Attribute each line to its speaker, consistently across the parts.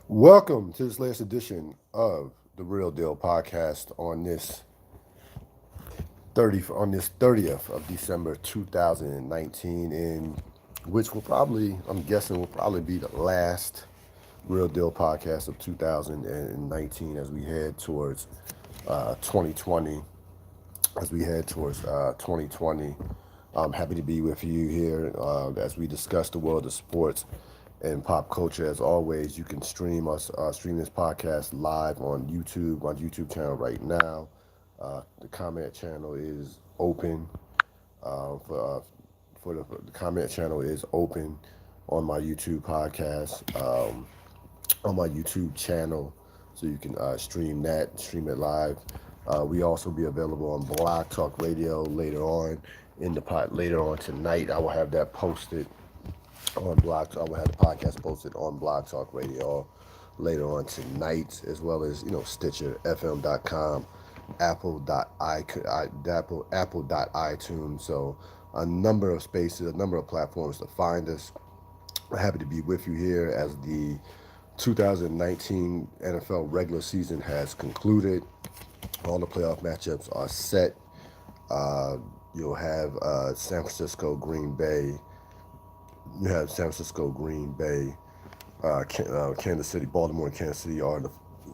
Speaker 1: Welcome to this latest edition of the Real Deal podcast on this 30th of December 2019, in which will probably, I'm guessing, will probably be the last Real Deal podcast of 2019 as we head towards 2020. As we head towards 2020, I'm happy to be with you here as we discuss the world of sports and pop culture. As always, you can stream this podcast live on YouTube channel right now. The comment channel is open for the comment channel is open on my YouTube podcast, on my YouTube channel, so you can stream it live. We also be available on Blog Talk Radio later on tonight. I will have that posted on Blog. I will have the podcast posted on Blog Talk Radio later on tonight, as well as Stitcher, FM.com, Apple.iTunes. So a number of spaces, a number of platforms to find us. I'm happy to be with you here as the 2019 NFL regular season has concluded. All the playoff matchups are set. Uh, you'll have San Francisco, Green Bay. You have San Francisco, Green Bay, Kansas City, Baltimore, and Kansas City are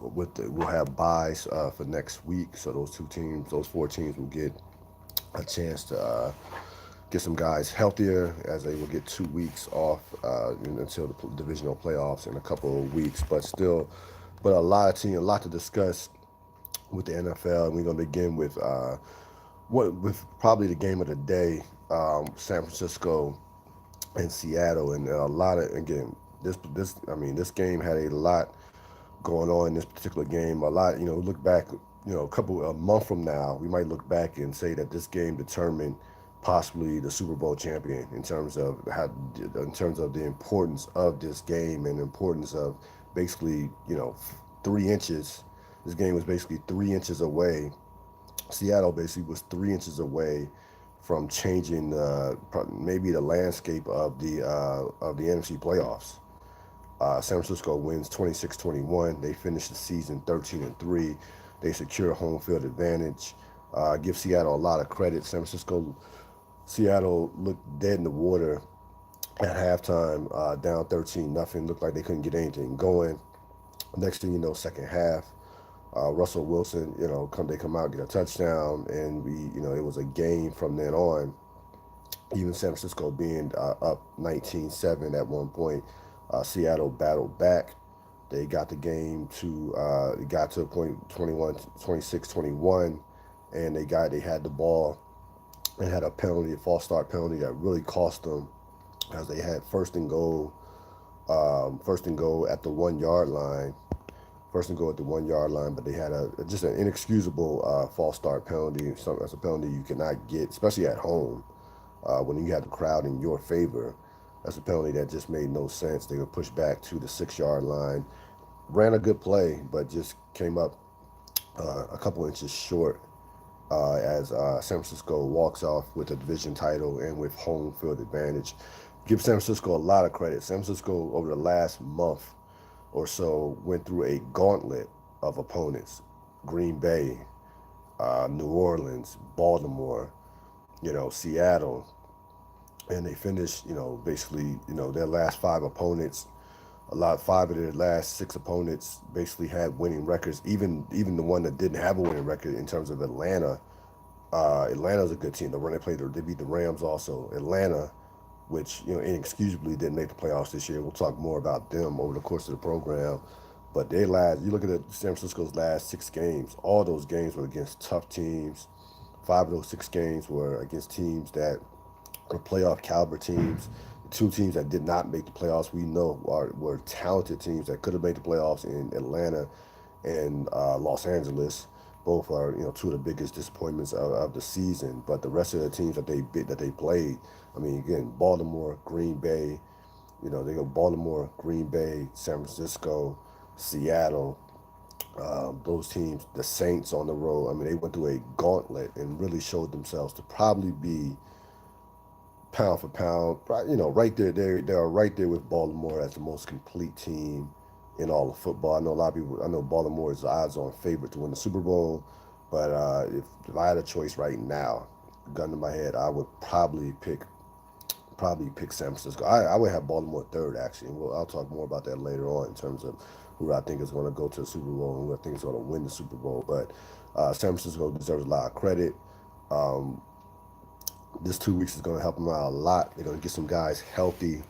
Speaker 1: we'll have buys for next week. So those four teams will get a chance to get some guys healthier, as they will get 2 weeks off until the divisional playoffs in a couple of weeks. But a lot to discuss with the NFL, and we're gonna begin with probably the game of the day, San Francisco and Seattle, and a lot of again this game had a lot going on in this particular game. A lot, look back, a month from now, we might look back and say that this game determined possibly the Super Bowl champion in terms of the importance of this game and the importance of basically 3 inches. This game was basically 3 inches away. Seattle basically was 3 inches away from changing maybe the landscape of the NFC playoffs. San Francisco wins 26-21. They finish the season 13-3. They secure home field advantage. Give Seattle a lot of credit. Seattle looked dead in the water at halftime, down 13-0. Looked like they couldn't get anything going. Next thing you know, second half, Russell Wilson, they come out, get a touchdown, and it was a game from then on. Even San Francisco being up 19-7 at one point, Seattle battled back. They got the game to it got to a point 26-21, and they had the ball and had a false start penalty that really cost them, as they had first and goal at the 1 yard line. First and goal at the 1 yard line, but they had just an inexcusable false start penalty. That's a penalty you cannot get, especially at home, when you have the crowd in your favor. That's a penalty that just made no sense. They were pushed back to the 6 yard line, ran a good play, but just came up a couple inches short, as San Francisco walks off with a division title and with home field advantage. Give San Francisco a lot of credit. San Francisco, over the last month or so, went through a gauntlet of opponents: Green Bay, New Orleans, Baltimore, Seattle, and they finished, basically, their last five opponents. Five of their last six opponents basically had winning records. Even the one that didn't have a winning record, in terms of Atlanta. Atlanta's a good team. They beat the Rams also. Atlanta, which inexcusably didn't make the playoffs this year. We'll talk more about them over the course of the program. But you look at San Francisco's last six games. All those games were against tough teams. Five of those six games were against teams that were playoff caliber teams. The two teams that did not make the playoffs, we know, were talented teams that could have made the playoffs, in Atlanta and Los Angeles. Both are two of the biggest disappointments of the season. But the rest of the teams that they played, I mean, again, Baltimore, Green Bay, they go Baltimore, Green Bay, San Francisco, Seattle. Those teams, the Saints on the road. I mean, they went through a gauntlet and really showed themselves to probably be pound for pound, right there. They are right there with Baltimore as the most complete team in all of football. I know a lot of people. I know Baltimore is the odds-on favorite to win the Super Bowl, but if I had a choice right now, gun to my head, I would probably pick San Francisco. I would have Baltimore third actually. Well, I'll talk more about that later on in terms of who I think is going to go to the Super Bowl and who I think is going to win the Super Bowl. But San Francisco deserves a lot of credit. Um, this 2 weeks is going to help them out a lot. They're going to get some guys healthy.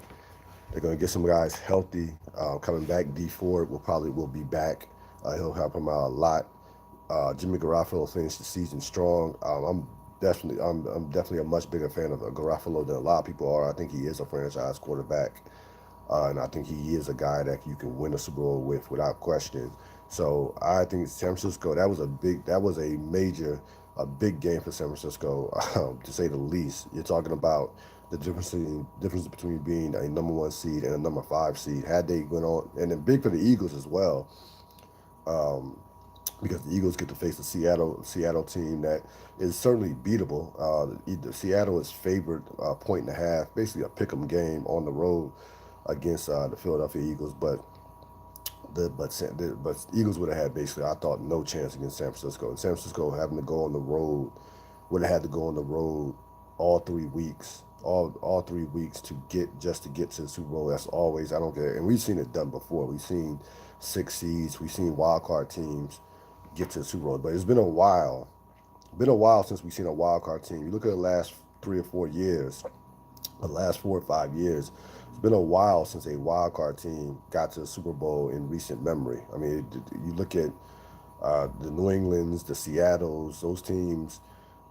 Speaker 1: Coming back. D Ford will be back. He'll help him out a lot. Jimmy Garoppolo finished the season strong. I'm definitely a much bigger fan of Garoppolo than a lot of people are. I think he is a franchise quarterback, and I think he is a guy that you can win a Super Bowl with without question. So I think San Francisco. That was a big game for San Francisco, to say the least. You're talking about the difference between being a number one seed and a number five seed. Had they went on, and then big for the Eagles as well. Um, because the Eagles get to face the Seattle team that is certainly beatable. Seattle is favored 1.5, basically a pick'em game on the road against the Philadelphia Eagles, but Eagles would have had basically, I thought, no chance against San Francisco. And San Francisco having to go on the road would have had to go on the road all 3 weeks, all 3 weeks to get to the Super Bowl. That's always, I don't care, and we've seen it done before. We've seen six seeds, we've seen wild card teams get to the Super Bowl. But it's been a while since we've seen a wild card team. You look at the last 3 or 4 years, the last 4 or 5 years, it's been a while since a wild card team got to the Super Bowl in recent memory. I mean, you look at the New Englands, the Seattles, those teams.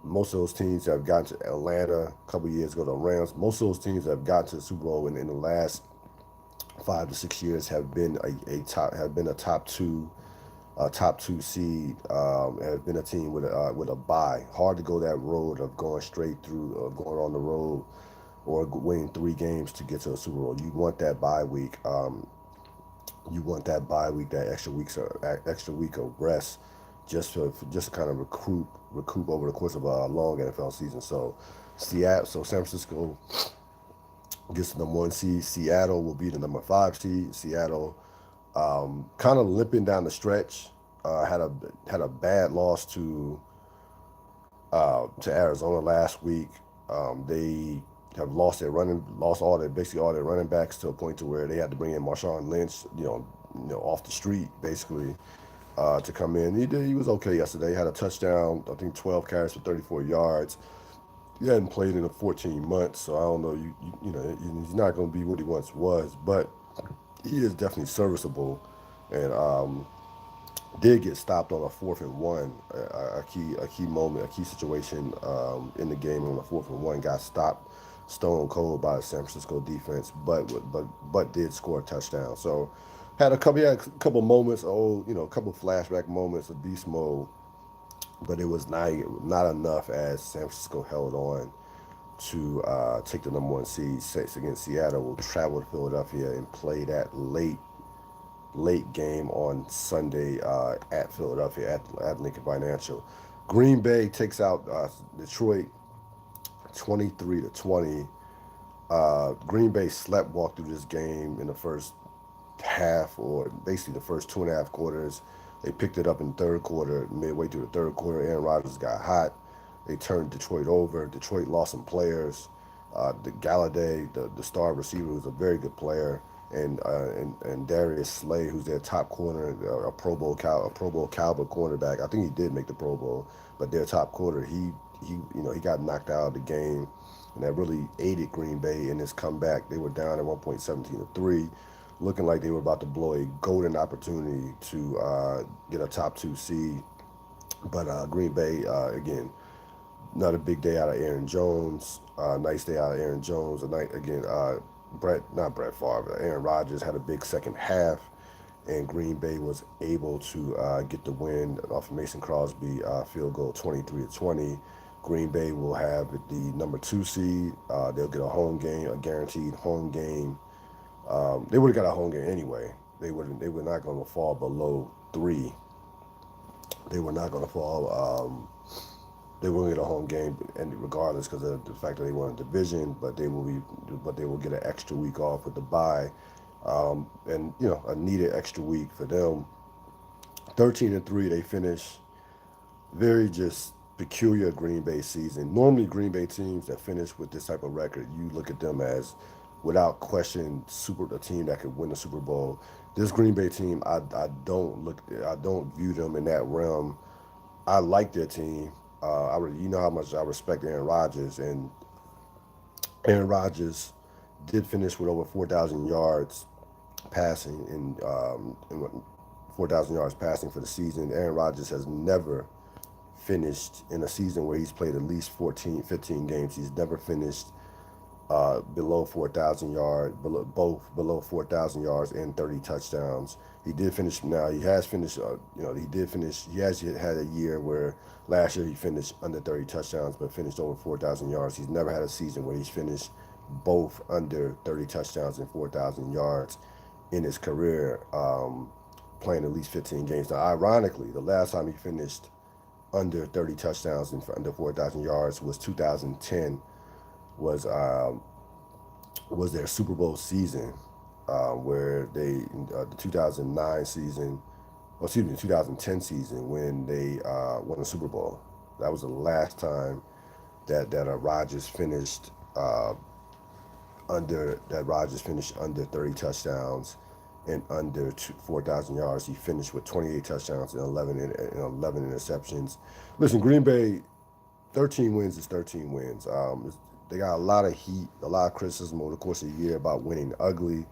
Speaker 1: Most of those teams have gotten to Atlanta a couple of years ago. The Rams. Most of those teams that have gotten to the Super Bowl in the last 5 to 6 years have been a top two seed, has been a team with a bye. Hard to go that road of going straight through, of going on the road, or winning 3 games to get to a Super Bowl. You want that bye week. That extra week of rest, just to kind of recoup over the course of a long NFL season. So San Francisco gets the number one seed. Seattle will be the number five seed. Seattle kind of limping down the stretch. Had a bad loss to Arizona last week. They have lost basically all their running backs to a point to where they had to bring in Marshawn Lynch, off the street basically, to come in. He was okay yesterday. He had a touchdown, I think 12 carries for 34 yards. He hadn't played in 14 months, so I don't know. He's not going to be what he once was, but he is definitely serviceable, and did get stopped on a 4th and 1, a key moment, a key situation in the game on the 4th and 1. Got stopped stone cold by the San Francisco defense, but did score a touchdown. So had a couple moments, a couple flashback moments of beast mode, but it was not enough as San Francisco held on to take the number one seed. Six against Seattle, will travel to Philadelphia and play that late game on Sunday at Philadelphia at Lincoln Financial. Green Bay takes out Detroit 23-20. Green Bay walked through this game in the first half, or basically the first 2.5 quarters. They picked it up in third quarter. Midway through the third quarter, Aaron Rodgers got hot. They turned Detroit over. Detroit lost some players. The Galladay, the star receiver, was a very good player, and Darius Slay, who's their top corner, a Pro Bowl caliber cornerback. I think he did make the Pro Bowl, but their top corner, he got knocked out of the game, and that really aided Green Bay in this comeback. They were down at one point 17-3, looking like they were about to blow a golden opportunity to get a top 2 seed. But Green Bay, again, not a big day out of Aaron Jones. Nice day out of Aaron Jones. Not Brett Favre. Aaron Rodgers had a big second half, and Green Bay was able to get the win off of Mason Crosby field goal, 23-20. Green Bay will have the number 2 seed. They'll get a home game, a guaranteed home game. They would have got a home game anyway. They were not going to fall below 3. They were not going to fall. They will get a home game, and regardless, because of the fact that they won a division, but they will get an extra week off with the bye, And a needed extra week for them. 13-3, they finish. Very just peculiar Green Bay season. Normally, Green Bay teams that finish with this type of record, you look at them as, without question, a team that could win the Super Bowl. This Green Bay team, I don't view them in that realm. I like their team. You know how much I respect Aaron Rodgers, and Aaron Rodgers did finish with over 4,000 yards passing and 4,000 yards passing for the season. Aaron Rodgers has never finished in a season where he's played at least 14, 15 games. He's never finished below 4,000 yards, below 4,000 yards and 30 touchdowns. He did finish. Now he has finished. He did finish. He has had a year where last year he finished under 30 touchdowns, but finished over 4,000 yards. He's never had a season where he's finished both under 30 touchdowns and 4,000 yards in his career, playing at least 15 games. Now, ironically, the last time he finished under 30 touchdowns and under 4,000 yards was 2010. Was their Super Bowl season, where the 2009 season, or excuse me, 2010 season when they won the Super Bowl. That was the last time that Rodgers finished under 30 touchdowns and under 4,000 yards. He finished with 28 touchdowns and 11 interceptions. Listen, Green Bay, 13 wins is 13 wins. They got a lot of heat, a lot of criticism over the course of the year about winning ugly.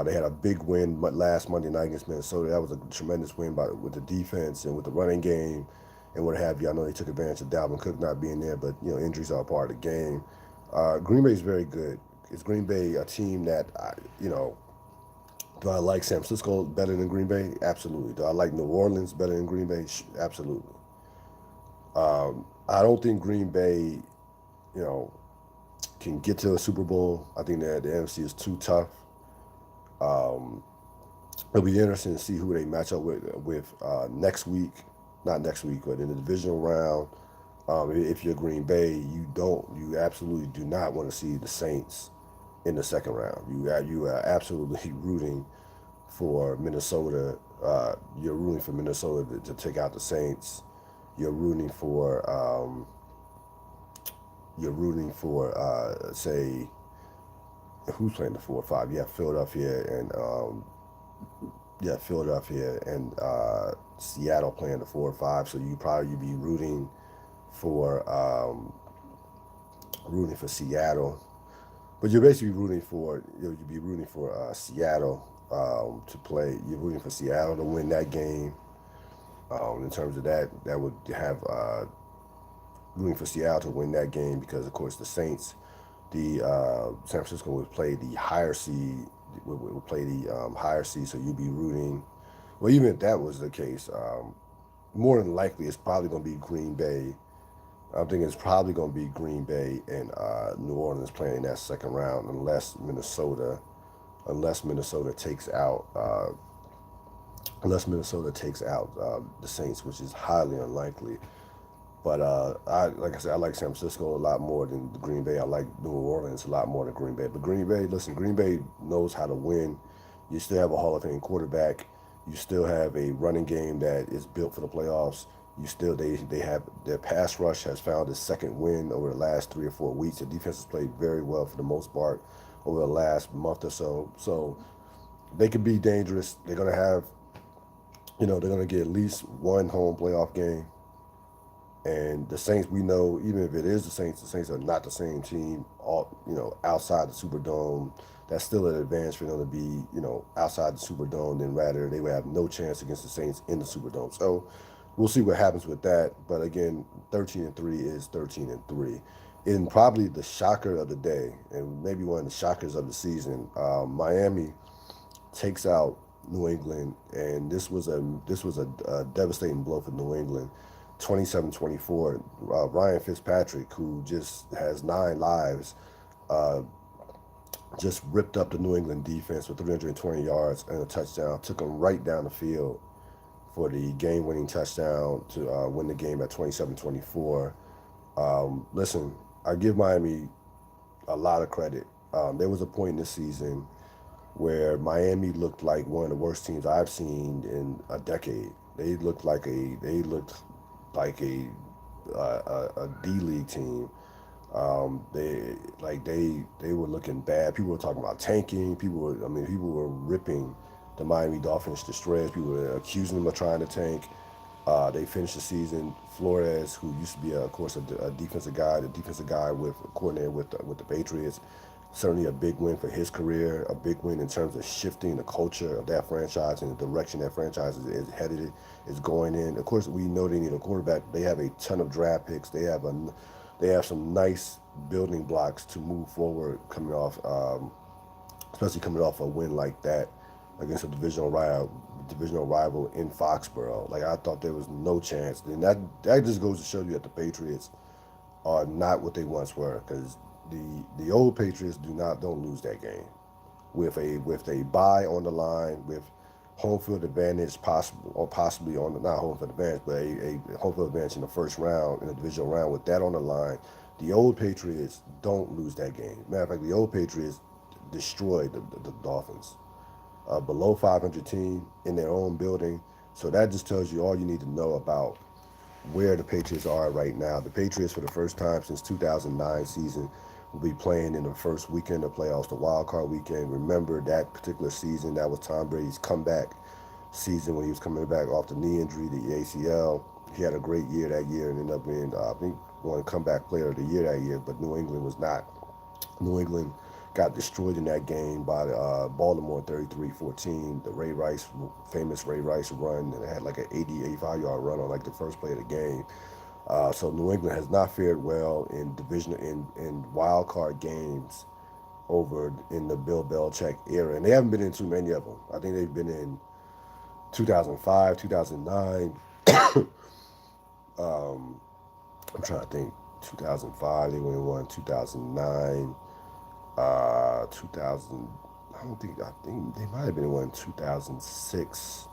Speaker 1: They had a big win last Monday night against Minnesota. That was a tremendous win with the defense and with the running game and what have you. I know they took advantage of Dalvin Cook not being there, but injuries are a part of the game. Green Bay is very good. Is Green Bay a team that do I like San Francisco better than Green Bay? Absolutely. Do I like New Orleans better than Green Bay? Absolutely. I don't think Green Bay, can get to a Super Bowl. I think that the NFC is too tough. It'll be interesting to see who they match up with next week. Not next week, but in the divisional round. If you're Green Bay, you absolutely do not want to see the Saints in the second round. You are absolutely rooting for Minnesota. You're rooting for Minnesota to take out the Saints. You're rooting for say, who's playing the 4-5? Philadelphia and Seattle playing the 4-5. So you'd be rooting for Seattle, but you're basically you'd be rooting for Seattle to play. You're rooting for Seattle to win that game. In terms of that would have rooting for Seattle to win that game because, of course, the Saints, the San Francisco would play the higher seed. Would play the higher seed, so you'd be rooting. Well, even if that was the case, more than likely it's probably going to be Green Bay. I'm thinking it's probably going to be Green Bay and New Orleans playing in that second round, unless Minnesota takes out the Saints, which is highly unlikely. But like I said, I like San Francisco a lot more than Green Bay. I like New Orleans a lot more than Green Bay. But Green Bay knows how to win. You still have a Hall of Fame quarterback. You still have a running game that is built for the playoffs. They have their pass rush has found its second win over the last 3 or 4 weeks. The defense has played very well for the most part over the last month or so. So they could be dangerous. They're gonna have, they're gonna get at least one home playoff game. And the Saints, we know, even if it is the Saints are not the same team. Outside the Superdome, that's still an advantage for them to be, outside the Superdome. Then rather they would have no chance against the Saints in the Superdome. So we'll see what happens with that. But again, 13-3 is 13-3. And probably the shocker of the day, and maybe one of the shockers of the season, Miami takes out New England, and this was a devastating blow for New England. 27-24. Ryan Fitzpatrick, who just has 9 lives, just ripped up the New England defense with 320 yards and a touchdown. Took them right down the field for the game-winning touchdown to win the game at 27-24. Listen, I give Miami a lot of credit. There was a point in this season where Miami looked like one of the worst teams I've seen in a decade. They looked like a D League team. They were looking bad. People were talking about tanking. People were ripping the Miami Dolphins to shreds. People were accusing them of trying to tank. They finished the season. Flores, who used to be, of course, a defensive guy with coordinator with the Patriots, certainly a big win for his career. A big win in terms of shifting the culture of that franchise and the direction that franchise is headed is going in. Of course, we know they need a quarterback. They have a ton of draft picks. They have some nice building blocks to move forward coming off, especially coming off a win like that against a divisional rival in Foxborough. Like I thought there was no chance. And that just goes to show you that the Patriots are not what they once were, because the old Patriots don't lose that game with a bye on the line, with home field advantage possibly on the not home field advantage, but a home field advantage in the first round, in the divisional round, with that on the line. The old Patriots don't lose that game. Matter of fact, the old Patriots destroyed the Dolphins, a below 500 team in their own building. So that just tells you all you need to know about where the Patriots are right now. The Patriots, for the first time since 2009 season, will be playing in the first weekend of playoffs, the wild card weekend. Remember that particular season, that was Tom Brady's comeback season when he was coming back off the knee injury, the ACL. He had a great year that year and ended up being, I think, one comeback player of the year that year, but New England was not. New England got destroyed in that game by Baltimore 33-14. The famous Ray Rice run, and it had like an 85-yard run on like the first play of the game. So New England has not fared well in wild card games over in the Bill Belichick era, and they haven't been in too many of them. I think they've been in 2005, 2009. I'm trying to think. 2005, they went one. 2009, 2000. I think they might have been in one in 2006.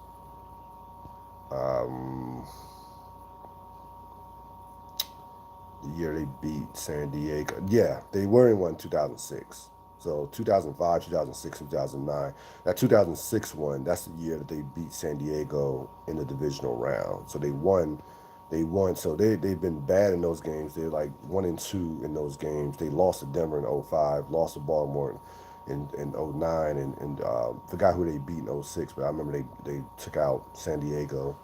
Speaker 1: The year they beat San Diego. Yeah, they were in one in 2006. So 2005, 2006, 2009. That 2006 one, that's the year that they beat San Diego in the divisional round. So they won. They won. So they've been bad in those games. They're like 1-2 in those games. They lost to Denver in 05, lost to Baltimore in 09, and forgot who they beat in 06, but I remember they took out San Diego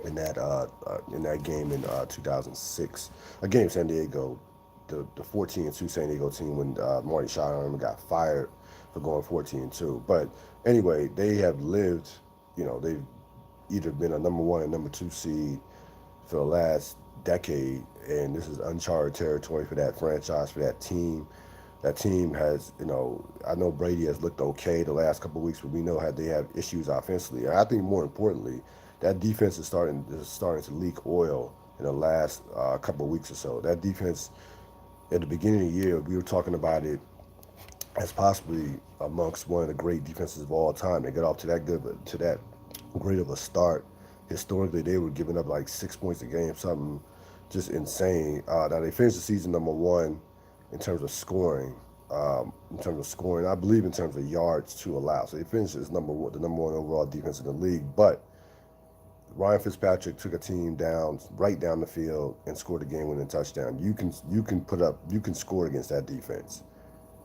Speaker 1: in that game in 2006. A game San Diego, the 14-2 San Diego team when Marty Schottenheimer got fired for going 14-2. But anyway, they have lived. They've either been a number one or number two seed for the last decade, and this is uncharted territory for that franchise, for that team. That team has, I know Brady has looked okay the last couple of weeks, but we know how they have issues offensively. And I think more importantly, that defense is starting to leak oil in the last couple of weeks or so. That defense, at the beginning of the year, we were talking about it as possibly amongst one of the great defenses of all time. They got off to that great of a start. Historically, they were giving up like 6 points a game, something just insane. Now they finished the season number one in terms of scoring. I believe in terms of yards to allow. So they finished as the number one overall defense in the league. But Ryan Fitzpatrick took a team right down the field and scored a game-winning touchdown. You can score against that defense.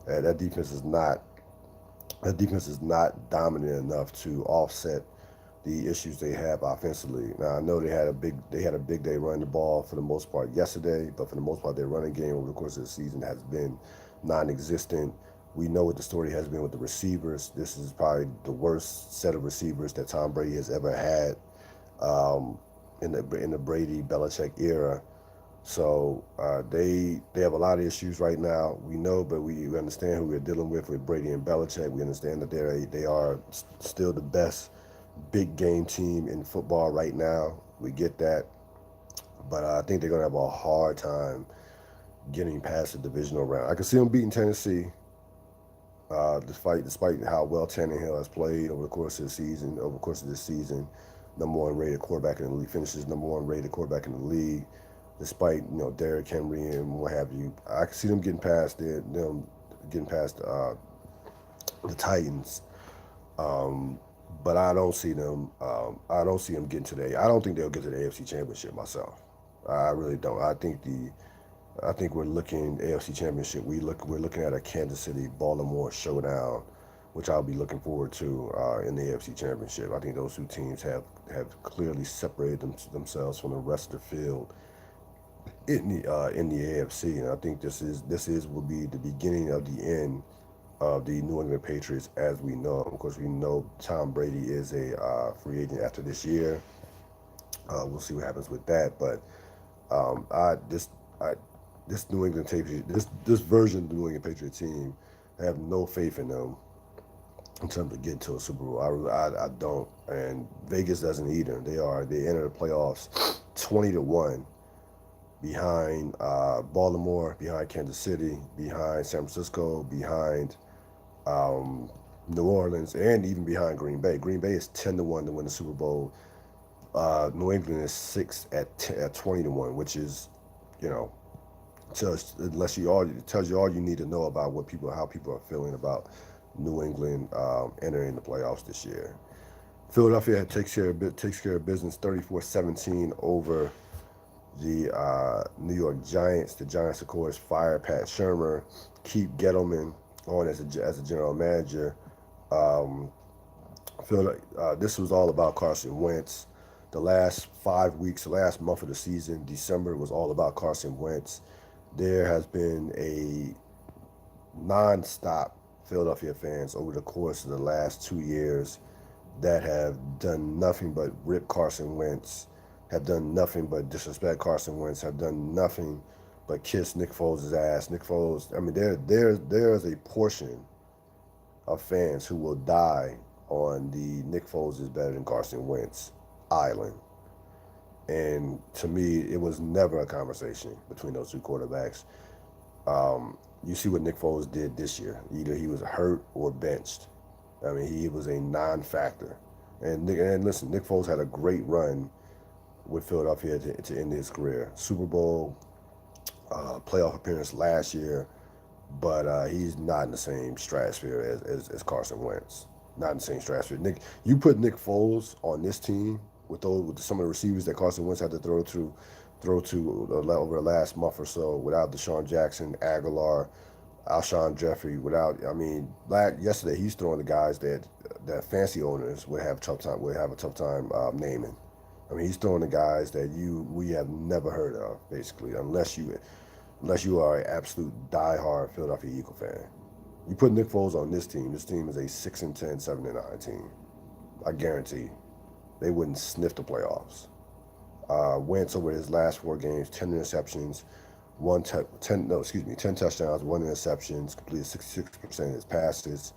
Speaker 1: That defense is not dominant enough to offset the issues they have offensively. Now I know they had a big day running the ball for the most part yesterday, but for the most part their running game over the course of the season has been non-existent. We know what the story has been with the receivers. This is probably the worst set of receivers that Tom Brady has ever had in the Brady Belichick era. So they have a lot of issues right now. We know, but we understand who we're dealing with Brady and Belichick. We understand that they are still the best big game team in football right now. We get that, but I think they're gonna have a hard time getting past the divisional round. I can see them beating Tennessee, despite how well Tannehill has played over the course of this season. Number one rated quarterback in the league, finishes number one rated quarterback in the league, despite Derrick Henry and what have you. I can see them getting past the Titans. Um, but I don't see them. I don't see them getting to the. I don't think they'll get to the AFC Championship myself. I really don't. I think we're looking AFC Championship. We're looking at a Kansas City Baltimore showdown, which I'll be looking forward to in the AFC Championship. I think those two teams have clearly separated themselves from the rest of the field in the AFC, and I think this is will be the beginning of the end of the New England Patriots as we know them. Of course, we know Tom Brady is a free agent after this year. We'll see what happens with that, but I this New England Patriot this version of the New England Patriot team, I have no faith in them in terms of getting to a Super Bowl. I don't, and Vegas doesn't either. They enter the playoffs 20-1 behind Baltimore, behind Kansas City, behind San Francisco, behind New Orleans, and even behind Green Bay. Green Bay is 10-1 to win the Super Bowl. New England is 6 at 20-1, which is, you know, it tells you all you need to know about how people are feeling about New England entering the playoffs this year. Philadelphia takes care of business 34-17 over the New York Giants. The Giants, of course, fire Pat Shermer, keep Gettleman on as a general manager. Um, this was all about Carson Wentz. The last 5 weeks, the last month of the season, December, was all about Carson Wentz. There has been a nonstop Philadelphia fans over the course of the last 2 years that have done nothing but rip Carson Wentz, have done nothing but disrespect Carson Wentz, have done nothing but kiss Nick Foles' ass. Nick Foles, I mean, there's a portion of fans who will die on the Nick Foles is better than Carson Wentz island. And to me, it was never a conversation between those two quarterbacks. You see what Nick Foles did this year. Either he was hurt or benched. I mean, he was a non-factor. And listen, Nick Foles had a great run with Philadelphia to end his career. Super Bowl, playoff appearance last year, but he's not in the same stratosphere as Carson Wentz. Not in the same stratosphere. You put Nick Foles on this team with some of the receivers that Carson Wentz had to throw to over the last month or so, without Deshaun Jackson, Aguilar, Alshon Jeffrey, yesterday he's throwing the guys that fancy owners would have a tough time naming. I mean, he's throwing the guys that we have never heard of, basically, unless you are an absolute diehard Philadelphia Eagle fan. You put Nick Foles on this team. This team is a 6-10, 7-9 team. I guarantee they wouldn't sniff the playoffs. Wentz over his last 4 games, 10 interceptions, 10 touchdowns, 1 interception, completed 66% of his passes,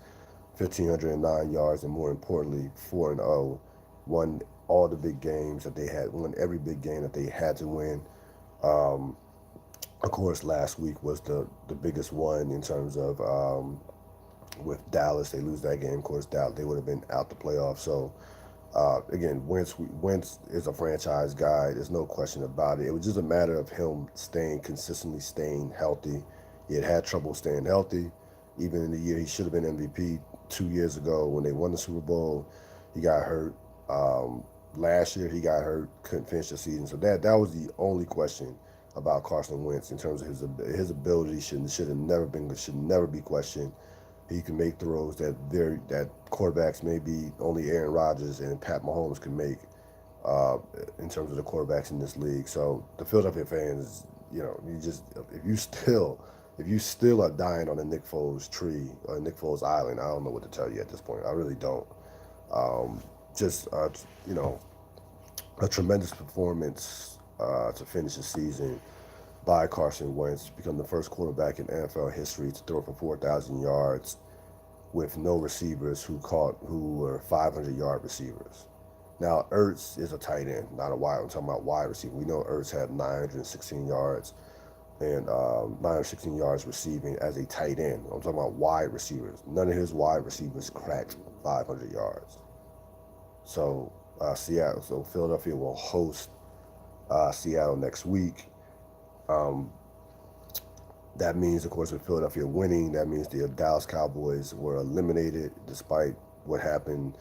Speaker 1: 1,509 yards, and more importantly, 4-0. Won all the big games that they had, won every big game that they had to win. Of course, last week was the biggest one in terms of with Dallas. They lose that game. Of course, Dallas, they would have been out the playoffs. So, again, Wentz is a franchise guy. There's no question about it. It was just a matter of him consistently staying healthy. He had trouble staying healthy. Even in the year he should have been MVP 2 years ago when they won the Super Bowl, he got hurt. Last year he got hurt, couldn't finish the season. So that was the only question about Carson Wentz in terms of his ability should never be questioned. He can make throws that quarterbacks, maybe only Aaron Rodgers and Pat Mahomes can make in terms of the quarterbacks in this league. So the Philadelphia fans, if you still are dying on the Nick Foles tree or Nick Foles island, I don't know what to tell you at this point. I really don't. A tremendous performance to finish the season by Carson Wentz to become the first quarterback in NFL history to throw for 4,000 yards with no receivers who were 500-yard receivers. Now, Ertz is a tight end, not a wide. I'm talking about wide receiver. We know Ertz had 916 yards and 916 yards receiving as a tight end. I'm talking about wide receivers. None of his wide receivers cracked 500 yards. So Philadelphia will host Seattle next week. That means, of course, with Philadelphia winning, that means the Dallas Cowboys were eliminated despite what happened,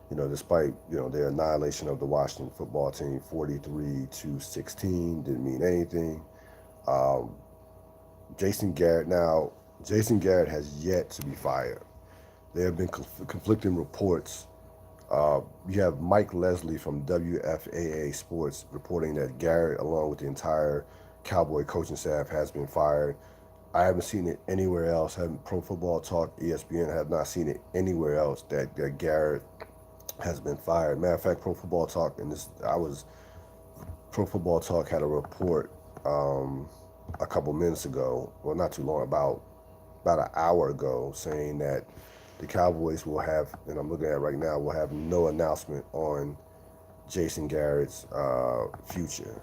Speaker 1: despite, their annihilation of the Washington football team, 43-16, didn't mean anything. Um, Jason Garrett, now, Jason Garrett has yet to be fired. There have been conflicting reports. You have Mike Leslie from WFAA Sports reporting that Garrett, along with the entire Cowboy coaching staff, has been fired. I haven't seen it anywhere else. Pro Football Talk, ESPN, have not seen it anywhere else that Garrett has been fired. Matter of fact, Pro Football Talk had a report a couple minutes ago, well, not too long, about an hour ago, saying that the Cowboys will have, and I'm looking at it right now, will have no announcement on Jason Garrett's future.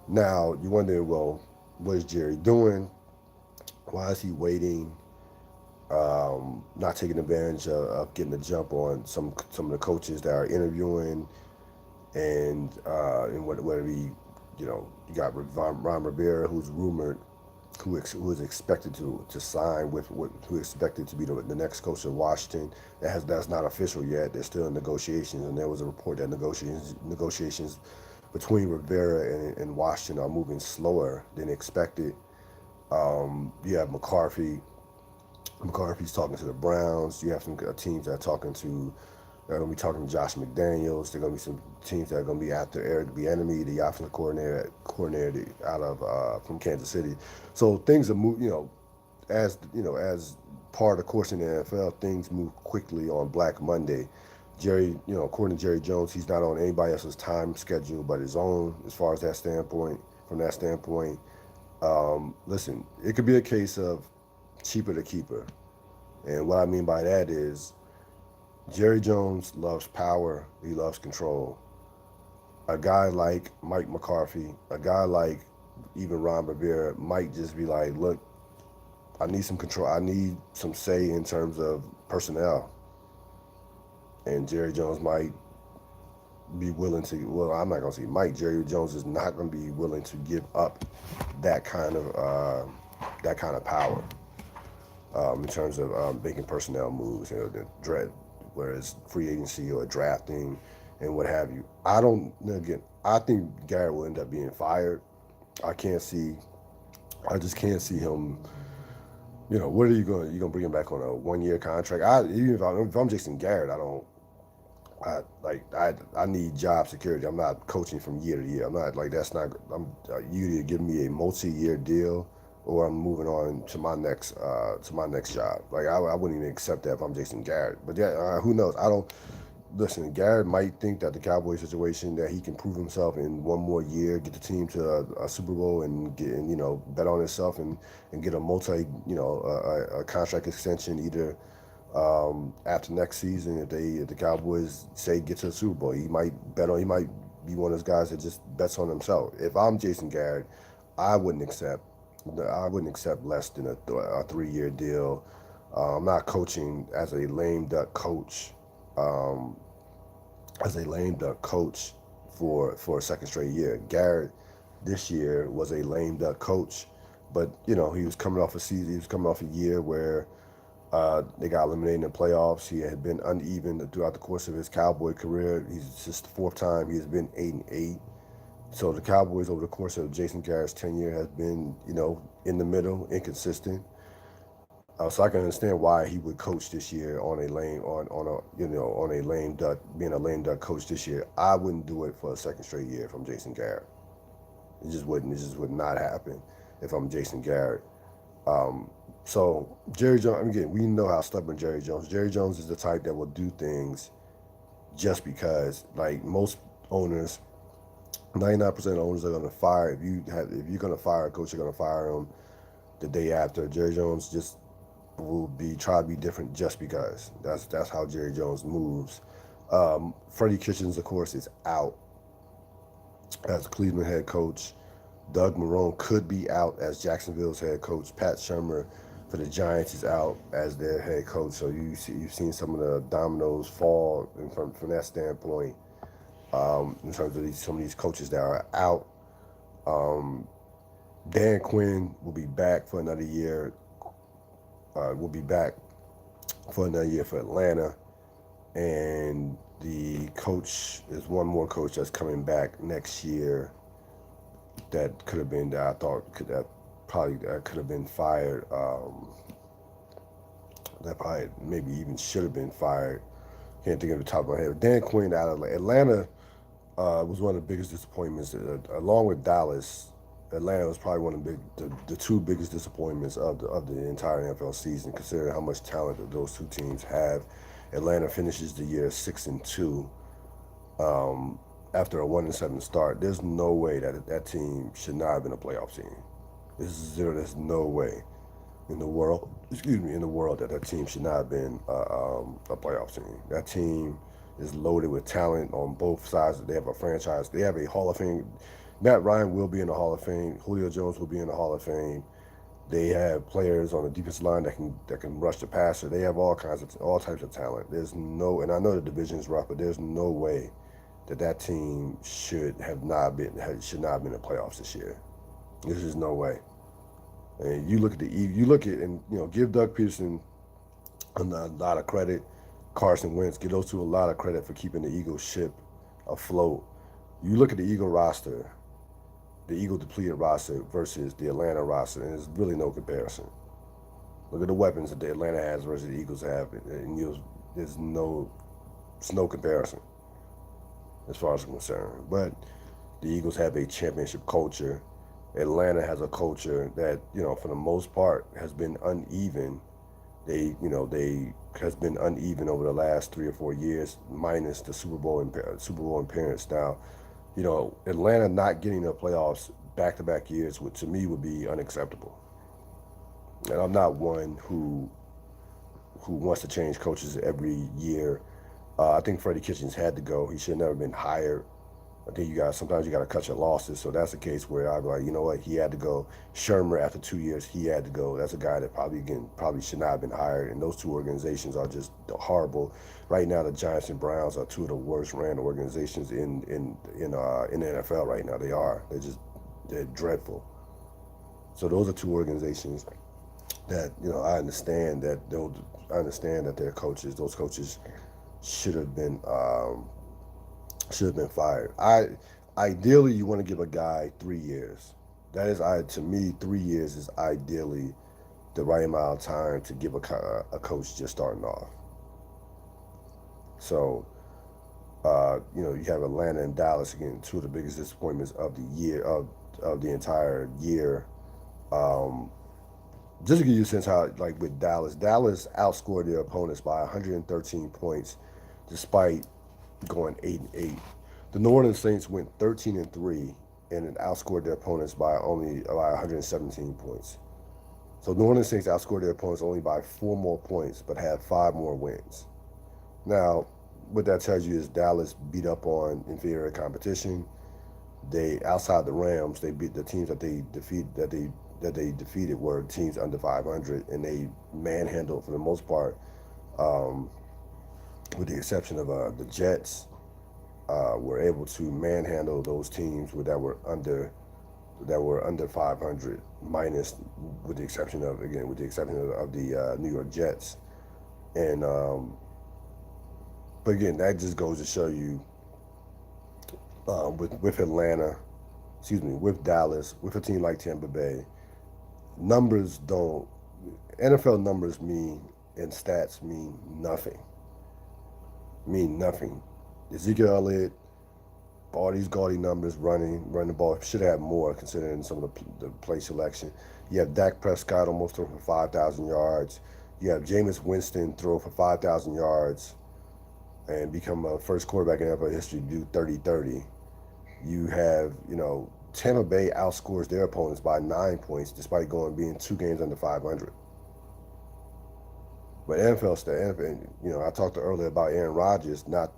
Speaker 1: Now, you wonder, well, what is Jerry doing? Why is he waiting? Not taking advantage of getting a jump on some of the coaches that are interviewing, and whatever you got Ron Rivera, who's rumored, who is expected to sign who is expected to be the next coach of Washington. That's not official yet. They're still in negotiations, and there was a report that negotiations between Rivera and Washington are moving slower than expected. You have McCarthy. McCarthy's talking to the Browns. You have some teams that are talking to. They're going to be talking to Josh McDaniels. There are going to be some teams that are going to be after Eric Bieniemy, the offensive coordinator out of from Kansas City. So things are moving. As part of the course in the NFL, things move quickly on Black Monday. Jerry, according to Jerry Jones, he's not on anybody else's time schedule but his own. As far as that standpoint, listen, it could be a case of cheaper to keeper, and what I mean by that is Jerry Jones loves power. He loves control. A guy like Mike McCarthy, a guy like even Ron Rivera might just be like, look, I need some control. I need some say in terms of personnel. And Jerry Jones might be willing to, well, I'm not going to say Mike. Jerry Jones is not going to be willing to give up that kind of power in terms of making personnel moves, the dread, whereas free agency or drafting and what have you. I think Garrett will end up being fired. I just can't see him. What are you gonna bring him back on a 1-year contract? Even if I'm Jason Garrett, I need job security. I'm not coaching from year to year. I'm not like that's not. You either give me a multi-year deal or I'm moving on to my next job. Like I wouldn't even accept that if I'm Jason Garrett. But yeah, who knows? I don't. Listen, Garrett might think that the Cowboys situation, that he can prove himself in one more year, get the team to a Super Bowl and bet on himself and get a contract extension either after next season. If the Cowboys say get to the Super Bowl, he might be one of those guys that just bets on himself. If I'm Jason Garrett, I wouldn't accept less than a 3-year deal. I'm not coaching as a lame duck coach. For a second straight year. Garrett this year was a lame duck coach, but he was coming off a season. He was coming off a year where they got eliminated in the playoffs. He had been uneven throughout the course of his Cowboy career. He's just the 4th time he has been 8-8. So the Cowboys over the course of Jason Garrett's tenure has been in the middle, inconsistent. So I can understand why he would coach this year on a lame duck, being a lame duck coach this year. I wouldn't do it for a second straight year if I'm Jason Garrett. It just wouldn't. It just would not happen if I'm Jason Garrett. So Jerry Jones, again, we know how stubborn Jerry Jones. Jerry Jones is the type that will do things just because. Like most owners, 99% of owners are going to fire. If you're going to fire a coach, you're going to fire him the day after. Jerry Jones just will try to be different just because. That's how Jerry Jones moves. Freddie Kitchens, of course, is out as Cleveland head coach. Doug Marrone could be out as Jacksonville's head coach. Pat Shurmur for the Giants is out as their head coach. So you've seen some of the dominoes fall from that standpoint in terms of some of these coaches that are out. Dan Quinn will be back for another year. Will be back for another year for Atlanta, and the coach is one more coach that's coming back next year. That could have been that I thought could that probably that could have been fired. That probably maybe even should have been fired. Can't think of the top of my head. Dan Quinn out of Atlanta was one of the biggest disappointments, along with Dallas. Atlanta was probably one of the two biggest disappointments of the entire NFL season, considering how much talent that those two teams have. Atlanta finishes the year 6-2 after a 1-7 start. There's no way that team should not have been a playoff team. There's no way in the world. Excuse me, in the world that team should not have been a playoff team. That team is loaded with talent on both sides. They have a franchise. They have a Hall of Fame. Matt Ryan will be in the Hall of Fame. Julio Jones will be in the Hall of Fame. They have players on the defensive line that can rush the passer. They have all types of talent. There's no, and I know the division is rough, but there's no way that team should not have been in the playoffs this year. There's just no way. And you look at and give Doug Peterson a lot of credit. Carson Wentz, give those two a lot of credit for keeping the Eagles ship afloat. You look at the Eagle roster, the Eagle depleted roster versus the Atlanta roster, and there's really no comparison. Look at the weapons that the Atlanta has versus the Eagles have, and there's no comparison as far as I'm concerned. But the Eagles have a championship culture. Atlanta has a culture that, for the most part, has been uneven. They has been uneven over the last 3 or 4 years, minus the Super Bowl appearance. Now, Atlanta not getting the playoffs back-to-back years to me would be unacceptable. And I'm not one who wants to change coaches every year. I think Freddie Kitchens had to go. He should have never been hired. I think sometimes you got to cut your losses. So that's a case where I'd be like, you know what, he had to go. Shermer, after 2 years, he had to go. That's a guy that probably should not have been hired. And those two organizations are just horrible. Right now, the Giants and Browns are two of the worst ran organizations in the NFL right now. They're dreadful. So those are two organizations that I understand that their coaches, those coaches, should have been fired. Ideally, you want to give a guy 3 years. That is, to me, 3 years is ideally the right amount of time to give a coach just starting off. So, you have Atlanta and Dallas, again, two of the biggest disappointments of the year, of the entire year. Just to give you a sense how, like with Dallas outscored their opponents by 113 points, despite going 8-8. The New Orleans Saints went 13-3 and outscored their opponents by 117 points. So New Orleans Saints outscored their opponents only by 4 more points, but had 5 more wins. Now, what that tells you is Dallas beat up on inferior competition. They, outside the Rams, they beat the teams that they defeated were teams under 500, and they manhandled for the most part. With the exception of the Jets, were able to manhandle those teams that were under 500, minus with the exception of the New York Jets, and but again, that just goes to show you with Atlanta, with Dallas, with a team like Tampa Bay, numbers don't. NFL numbers and stats mean nothing. Ezekiel Elliott, all these gaudy numbers running the ball, should have more considering some of the play selection. You have Dak Prescott almost throw for 5,000 yards. You have Jameis Winston throw for 5,000 yards and become a first quarterback in NFL history to do 30-30. You have, Tampa Bay outscores their opponents by 9 points despite being 2 games under 500. But NFL, I talked earlier about Aaron Rodgers not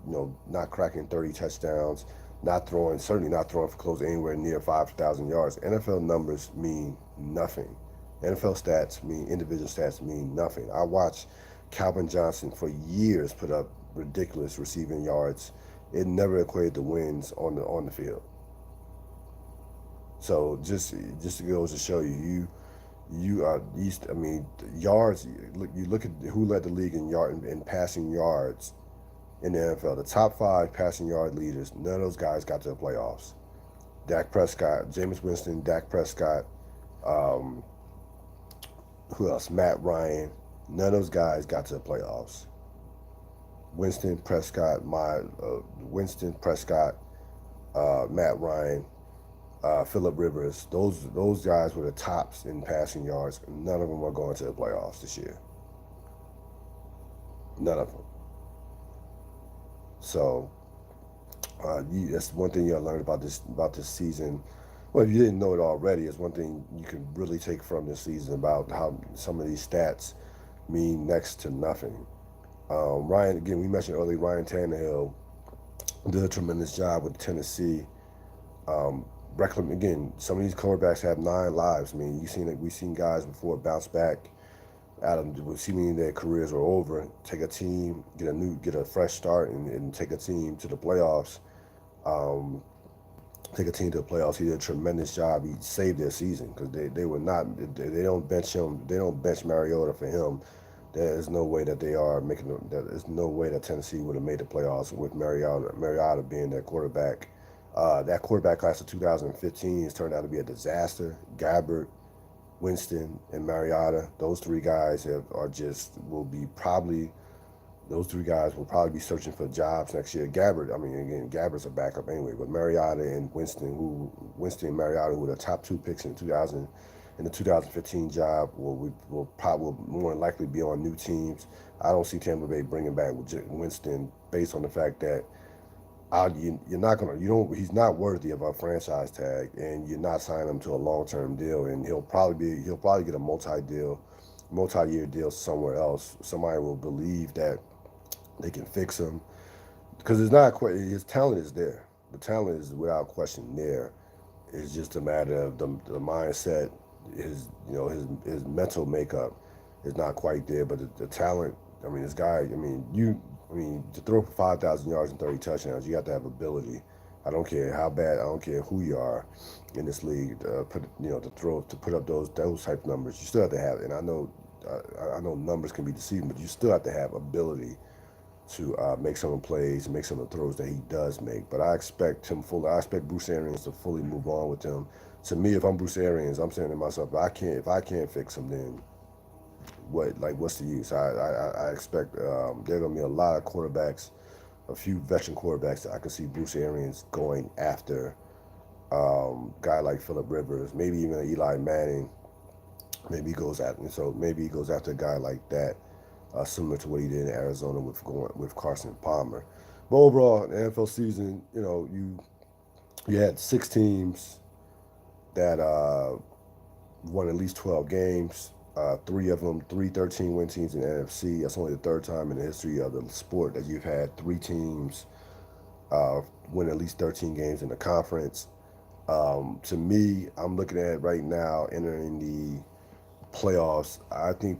Speaker 1: cracking 30 touchdowns, certainly not throwing for close anywhere near 5,000 yards. NFL numbers mean nothing. NFL individual stats mean nothing. I watched Calvin Johnson for years put up ridiculous receiving yards. It never equated to wins on the field. So just to goes to show I mean, yards. You look at who led the league in passing yards in the NFL. The top five passing yard leaders. None of those guys got to the playoffs. Dak Prescott, Jameis Winston, Dak Prescott. Um, who else? Matt Ryan. None of those guys got to the playoffs. Winston Prescott, Matt Ryan, Phillip Rivers. Those guys were the tops in passing yards. None of them are going to the playoffs this year. None of them. So that's one thing you learned about this season. Well, if you didn't know it already, it's one thing you can really take from this season about how some of these stats mean next to nothing. Ryan, again, we mentioned earlier, Ryan Tannehill did a tremendous job with Tennessee. Um, again, some of these quarterbacks have 9 lives. I mean, we've seen guys before bounce back out of seemingly their careers are over, take a team, get a fresh start, and take a team to the playoffs. Um, Take a team to the playoffs. He did a tremendous job. He saved their season because they were not. They don't bench him. They don't bench Mariota for him. There is no way that they are making. There's no way that Tennessee would have made the playoffs with Mariota being their quarterback. That quarterback class of 2015 has turned out to be a disaster. Gabbert, Winston, and Mariota. Those three guys are just will be probably those three guys will probably be searching for jobs next year. Gabbert, I mean, again, Gabbert's a backup anyway, but Mariota and Winston and Mariota, who were the top 2 picks in the 2015 job, will more than likely be on new teams. I don't see Tampa Bay bringing back Winston based on the fact that you're not gonna, you don't, he's not worthy of a franchise tag, and you're not signing him to a long-term deal, and he'll probably get a multi-year deal somewhere else. Somebody will believe that they can fix him because it's not quite his talent is there. The talent is without question there. It's just a matter of the mindset. His mental makeup is not quite there, but the talent. I mean, this guy. I mean, to throw for 5,000 yards and 30 touchdowns, you have to have ability. I don't care how bad. I don't care who you are in this league. To put up those type of numbers, you still have to have. And I know numbers can be deceiving, but you still have to have ability to make some of the plays and make some of the throws that he does make. But I expect Bruce Arians to fully move on with him. To me, if I'm Bruce Arians, I'm saying to myself, if I can't fix him, then what's the use? I expect there are going to be a lot of quarterbacks, a few veteran quarterbacks that I can see Bruce Arians going after. Guy like Phillip Rivers, maybe even Eli Manning. Maybe he goes after a guy like that, similar to what he did in Arizona with Carson Palmer. But overall, the NFL season, you had 6 teams that won at least 12 games. Three of them, 13-win teams in the NFC. That's only the third time in the history of the sport that you've had 3 teams win at least 13 games in the conference. To me, I'm looking at it right now entering the playoffs. I think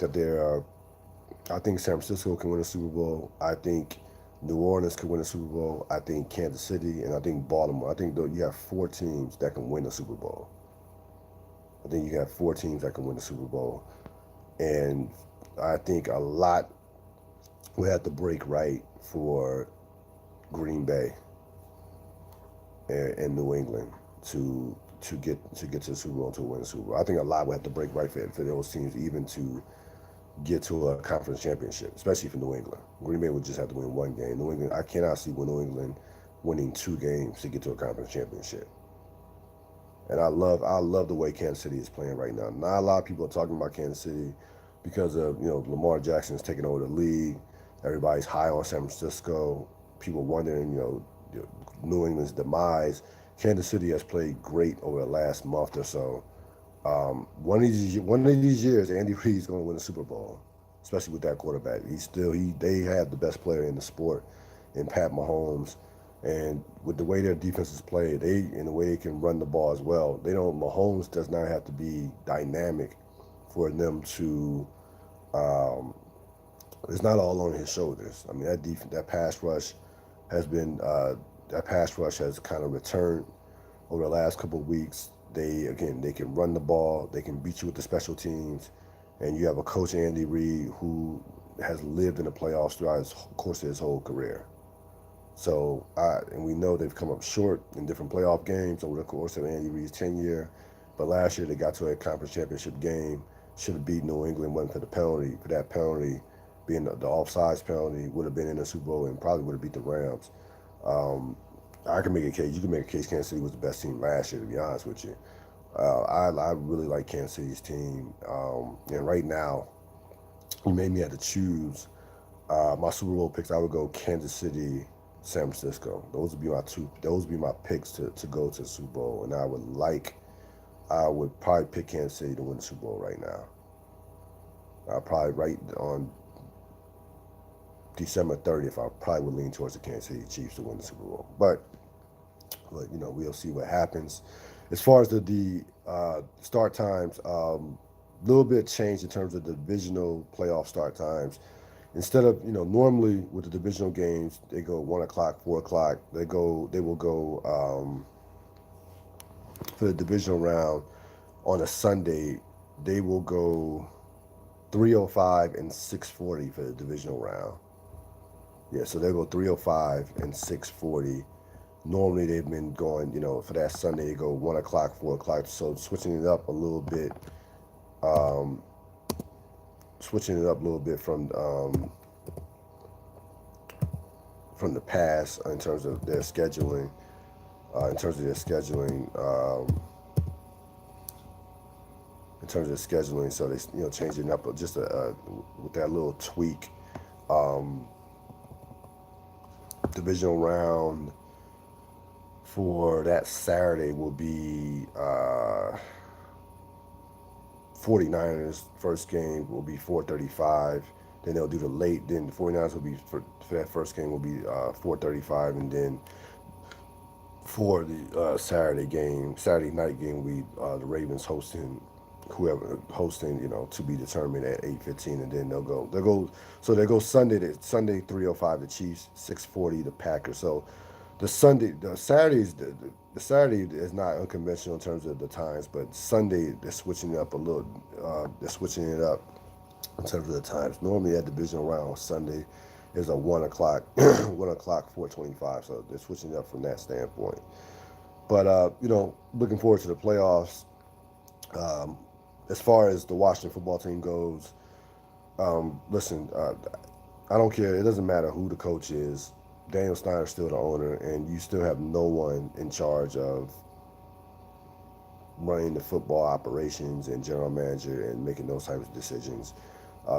Speaker 1: San Francisco can win a Super Bowl. I think New Orleans can win a Super Bowl. I think Kansas City, and I think Baltimore. I think though you have 4 teams that can win a Super Bowl. I think you have 4 teams that can win a Super Bowl, and I think a lot will have to break right for Green Bay and New England to get to the Super Bowl, to win the Super Bowl. I think a lot will have to break right for those teams even to get to a conference championship, especially for New England. Green Bay would just have to win 1 game. New England, I cannot see New England winning 2 games to get to a conference championship. And I love the way Kansas City is playing right now. Not a lot of people are talking about Kansas City because of Lamar Jackson is taking over the league. Everybody's high on San Francisco. People wondering New England's demise. Kansas City has played great over the last month or so. One of these years, Andy Reid's going to win a Super Bowl, especially with that quarterback. They have the best player in the sport, in Pat Mahomes, and with the way their defense is played, and the way they can run the ball as well. Mahomes does not have to be dynamic for them to. It's not all on his shoulders. I mean, that pass rush has been that pass rush has kind of returned over the last couple of weeks. They can run the ball, they can beat you with the special teams, and you have a coach Andy Reid who has lived in the playoffs throughout his course of his whole career. So and we know they've come up short in different playoff games over the course of Andy Reid's tenure. But last year they got to a conference championship game, should have beat New England, wasn't for the penalty. For that penalty, being the offsides penalty, would have been in the Super Bowl and probably would have beat the Rams. Um, I can make a case. You can make a case Kansas City was the best team last year, to be honest with you. I really like Kansas City's team. And right now, you made me have to choose my Super Bowl picks. I would go Kansas City, San Francisco. Those would be my two. Those would be my picks to go to the Super Bowl. And I would probably pick Kansas City to win the Super Bowl right now. I probably right on December 30th. I probably would lean towards the Kansas City Chiefs to win the Super Bowl. But we'll see what happens. As far as the start times, little bit changed in terms of the divisional playoff start times. Instead of normally with the divisional games they go 1 o'clock, 4 o'clock. They will go for the divisional round on a Sunday. They will go 3:05 and 6:40 for the divisional round. Yeah, so they go 3:05 and 6:40. Normally they've been going, for that Sunday they go 1 o'clock, 4 o'clock. So um, switching it up a little bit from the past in terms of their scheduling. In terms of their scheduling, so they changing up just with that little tweak. Um, Divisional round for that Saturday will be 49ers first game will be 4:35. Then they'll do the late. Then the 49ers will be for that first game will be 4:35, and then for the Saturday night game, we the Ravens hosting whoever hosting, to be determined at 8:15, and then they go Sunday 3:05 the Chiefs, 6:40 the Packers. So the Saturday is not unconventional in terms of the times, but Sunday they're switching it up a little. They're switching it up in terms of the times. Normally that divisional round on Sunday is a 1 o'clock, 1 o'clock 4:25. So they're switching it up from that standpoint. But looking forward to the playoffs. Um, as far as the Washington football team goes, listen, I don't care. It doesn't matter who the coach is. Daniel Snyder's still the owner, and you still have no one in charge of running the football operations and general manager and making those types of decisions.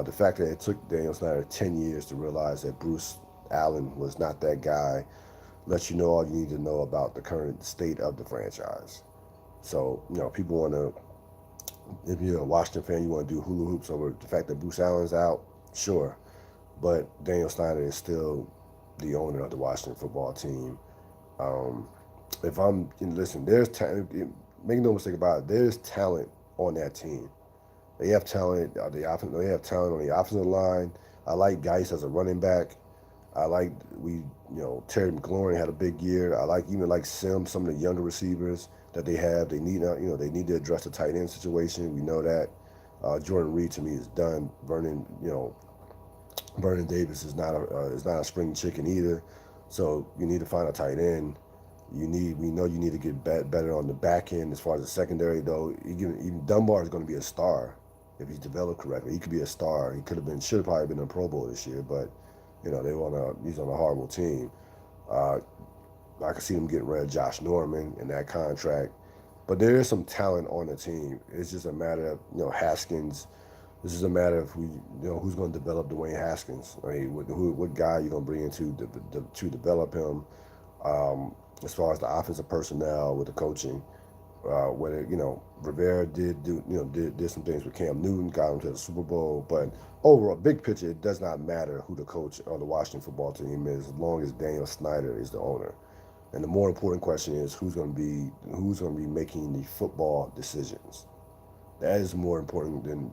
Speaker 1: The fact that it took Daniel Snyder 10 years to realize that Bruce Allen was not that guy lets you know all you need to know about the current state of the franchise. So, people want to, if you're a Washington fan, you want to do hula hoops over the fact that Bruce Allen's out, sure. But Daniel Snyder is still the owner of the Washington football team. Um, if I'm, listen, there's talent, make no mistake about it, there's talent on that team. They have talent. They have talent on the offensive line. I like Geis as a running back. I like Terry McLaurin had a big year. I like Sims, some of the younger receivers that they have. They need they need to address the tight end situation. We know that. Jordan Reed to me is done. Vernon Davis is not a spring chicken either. So you need to find a tight end. We know you need to get better on the back end as far as the secondary though. Even Dunbar is going to be a star if he's developed correctly. He could be a star. He should have probably been in a Pro Bowl this year, but he's on a horrible team. Uh, I could see them getting rid of Josh Norman in that contract, but there is some talent on the team. It's just a matter of Haskins. This is a matter of who's going to develop Dwayne Haskins. I mean, what guy you're going to bring in to develop him. As far as the offensive personnel with the coaching, whether Rivera did some things with Cam Newton, got him to the Super Bowl, but overall, big picture, it does not matter who the coach of the Washington football team is, as long as Daniel Snyder is the owner. And the more important question is who's going to be making the football decisions. That is even more important than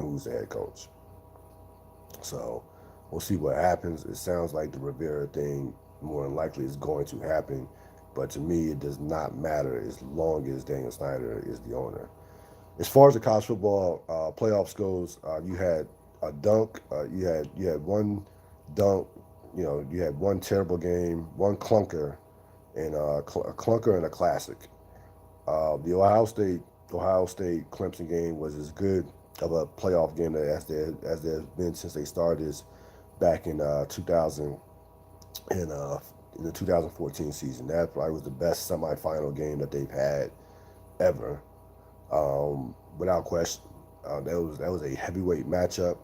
Speaker 1: who's the head coach. So we'll see what happens. It sounds like the Rivera thing more than likely is going to happen. But to me, it does not matter as long as Daniel Snyder is the owner. As far as the college football playoffs goes, you had a dunk. You had one dunk. You had one terrible game, one clunker, and a clunker and a classic. The Ohio State Clemson game was as good of a playoff game as there's been since they started back in 2000 and in the 2014 season. That probably was the best semifinal game that they've had ever, without question. That was a heavyweight matchup.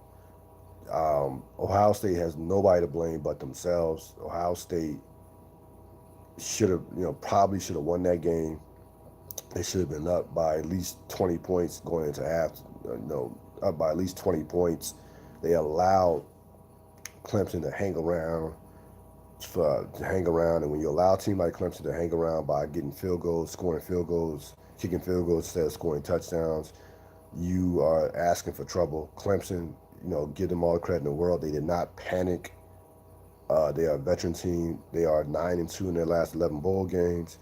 Speaker 1: Ohio State has nobody to blame but themselves. Ohio State should have, probably should have won that game. They should have been up by at least 20 points going into half. Up by at least 20 points. They allowed Clemson to hang around, and when you allow a team like Clemson to hang around by getting field goals, scoring field goals, kicking field goals instead of scoring touchdowns, you are asking for trouble. Clemson, give them all the credit in the world. They did not panic. They are a veteran team. They are 9-2 in their last 11 bowl games.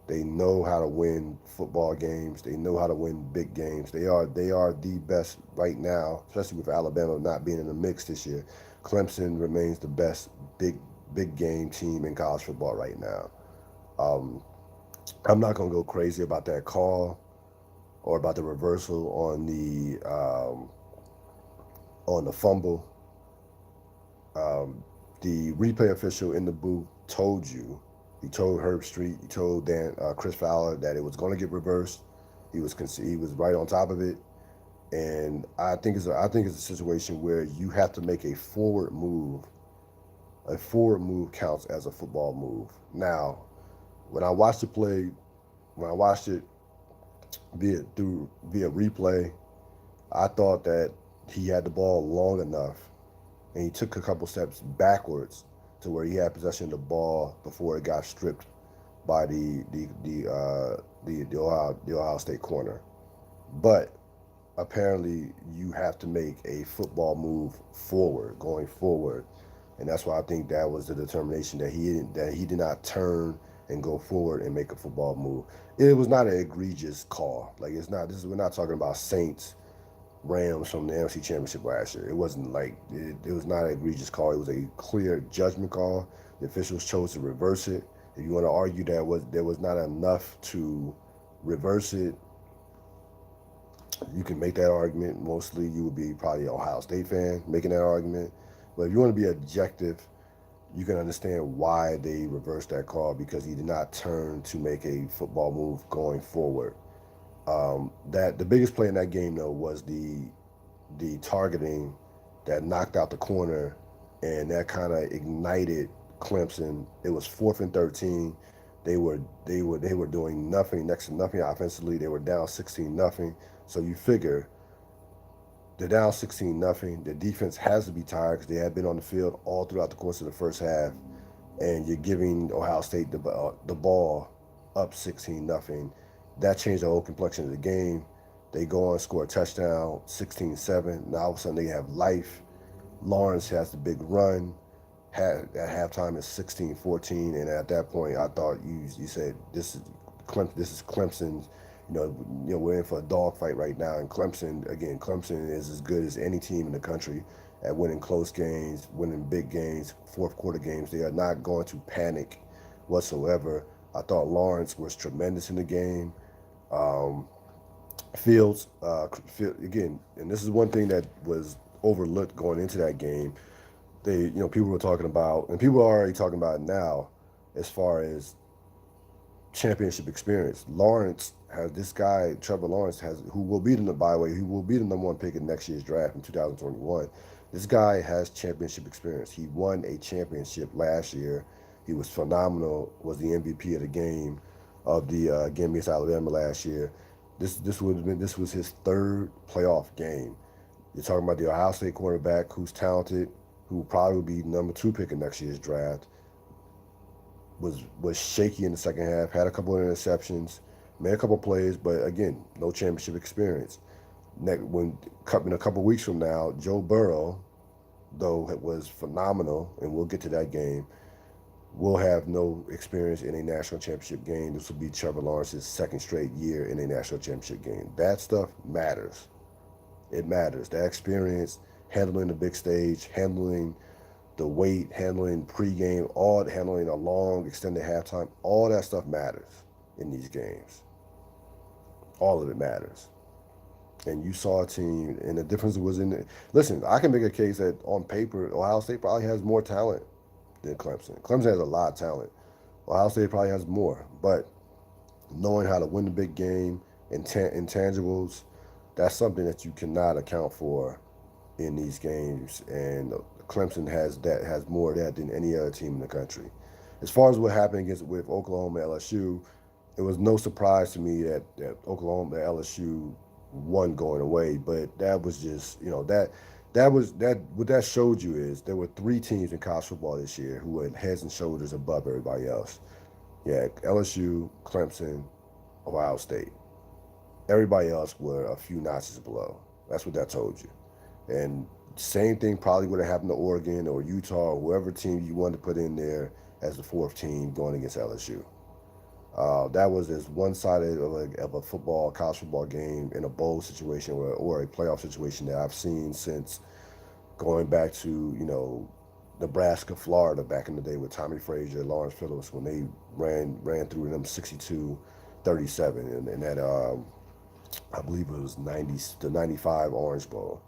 Speaker 1: They know how to win football games. They know how to win big games. They are the best right now, especially with Alabama not being in the mix this year. Clemson remains the best big game team in college football right now. Um, I'm not gonna go crazy about that call or about the reversal on the fumble. Um, the replay official in the booth told you. He told Herb Street. He told Chris Fowler that it was going to get reversed. He was right on top of it, and I think it's a situation where you have to make a forward move. A forward move counts as a football move. Now, when I watched the play, when I watched it via replay, I thought that he had the ball long enough, and he took a couple steps backwards to where he had possession of the ball before it got stripped by the Ohio State corner. But apparently, you have to make a football move going forward, and that's why I think that was the determination that he did not turn and go forward and make a football move. It was not an egregious call. Like, it's not. We're not talking about Saints Rams from the NFC Championship last year. It wasn't like it was not an egregious call. It was a clear judgment call. The officials chose to reverse it. If you want to argue that there was not enough to reverse it, you can make that argument. Mostly, you would be probably an Ohio State fan making that argument. But if you want to be objective, you can understand why they reversed that call, because he did not turn to make a football move going forward. That the biggest play in that game though was the targeting that knocked out the corner, and that kind of ignited Clemson. It was 4th and 13. They were doing nothing, next to nothing offensively. They were down 16-0. So you figure they're down 16-0. The defense has to be tired because they had been on the field all throughout the course of the first half, and you're giving Ohio State the ball up 16-0. That changed the whole complexion of the game. They go on, score a touchdown, 16-7. Now all of a sudden they have life. Lawrence has the big run. At halftime it's 16-14, and at that point I thought you said this is Clemson's. We're in for a dogfight right now, and Clemson is as good as any team in the country at winning close games, winning big games, fourth quarter games. They are not going to panic whatsoever. I thought Lawrence was tremendous in the game. Um, Fields, again, and this is one thing that was overlooked going into that game. People were talking about, and people are already talking about it now, as far as championship experience. Trevor Lawrence who will be by the way, who will be the number one pick in next year's draft in 2021. This guy has championship experience. He won a championship last year. He was phenomenal. Was the MVP of the game of the game against Alabama last year. This was his third playoff game. You're talking about the Ohio State quarterback who's talented, who will probably be number 2 pick in next year's draft. Was shaky in the second half, had a couple of interceptions, made a couple of plays, but again, no championship experience. In a couple of weeks from now, Joe Burrow, though it was phenomenal, and we'll get to that game. will have no experience in a national championship game. This will be Trevor Lawrence's second straight year in a national championship game. That stuff matters. It matters. That experience, handling the big stage, handling the weight, handling pregame, all handling a long extended halftime, all that stuff matters in these games. All of it matters. And you saw a team, and the difference was in it. Listen, I can make a case that on paper, Ohio State probably has more talent than Clemson. Clemson has a lot of talent. Ohio State probably has more, but knowing how to win the big game, intangibles, that's something that you cannot account for in these games. And Clemson has more of that than any other team in the country. As far as what happened with Oklahoma and LSU, it was no surprise to me that Oklahoma and LSU won going away. But that was just what that showed you is there were three teams in college football this year who were heads and shoulders above everybody else. Yeah, LSU, Clemson, Ohio State. Everybody else were a few notches below. That's what that told you. And same thing probably would have happened to Oregon or Utah or whoever team you wanted to put in there as the fourth team going against LSU. That was as one-sided of a college football game in a bowl situation or a playoff situation that I've seen since going back to, Nebraska, Florida back in the day with Tommy Frazier, Lawrence Phillips when they ran through them 62-37 and that I believe it was the 95 Orange Bowl.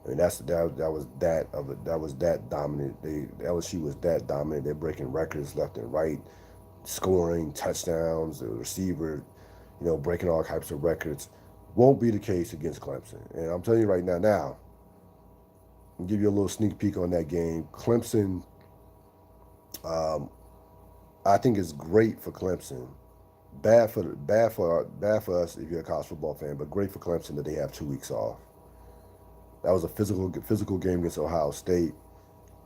Speaker 1: I mean that was that dominant. LSU was that dominant. They're breaking records left and right, scoring touchdowns. The receiver, breaking all types of records. Won't be the case against Clemson. And I'm telling you right now, I'll give you a little sneak peek on that game. Clemson, I think is great for Clemson. Bad for us if you're a college football fan, but great for Clemson that they have 2 weeks off. That was a physical game against Ohio State,